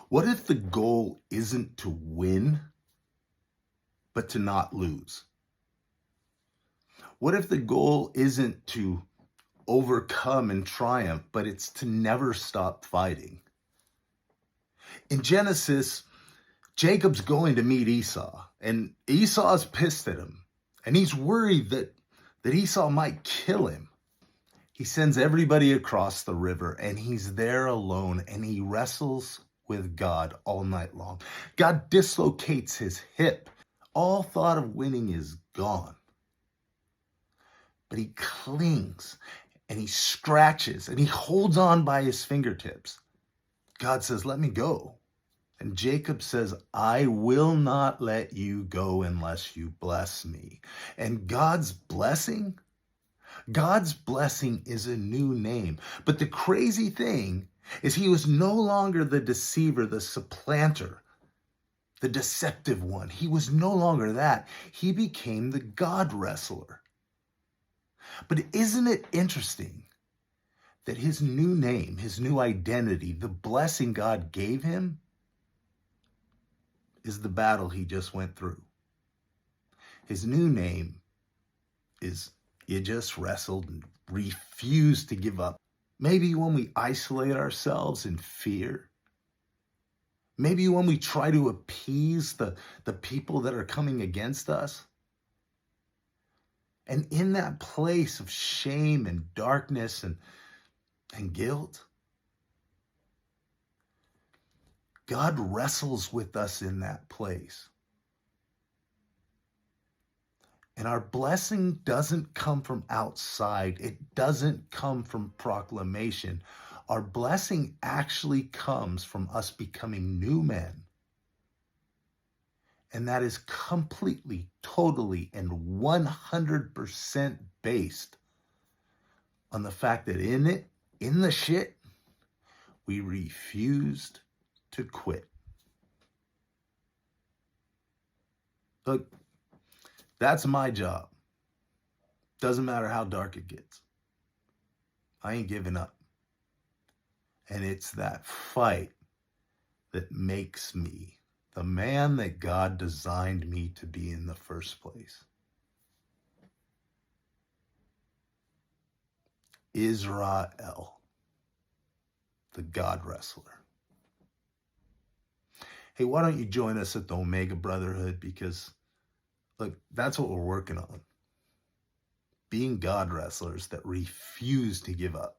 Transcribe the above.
What if the goal isn't to win, but to not lose? What if the goal isn't to overcome and triumph, but it's to never stop fighting? In Genesis, Jacob's going to meet Esau, and Esau's pissed at him, and he's worried that Esau might kill him. He sends everybody across the river, and he's there alone, and he wrestles with God all night long. God dislocates his hip. All thought of winning is gone. But he clings, and he scratches, and he holds on by his fingertips. God says, "Let me go." And Jacob says, "I will not let you go unless you bless me." And God's blessing is a new name. But the crazy thing is he was no longer the deceiver, the supplanter, the deceptive one. He was no longer that. He became the God wrestler. But isn't it interesting that his new name, his new identity, the blessing God gave him, is the battle he just went through? His new name is "You just wrestled and refused to give up." Maybe when we isolate ourselves in fear, maybe when we try to appease the people that are coming against us, and in that place of shame and darkness and guilt, God wrestles with us in that place. And our blessing doesn't come from outside. It doesn't come from proclamation. Our blessing actually comes from us becoming new men. And that is completely, totally, and 100% based on the fact that in the shit, we refused to quit. Look, that's my job. Doesn't matter how dark it gets. I ain't giving up. And it's that fight that makes me the man that God designed me to be in the first place. Israel, the God wrestler. Hey, why don't you join us at the Omega Brotherhood? Because, look, that's what we're working on. Being God wrestlers that refuse to give up.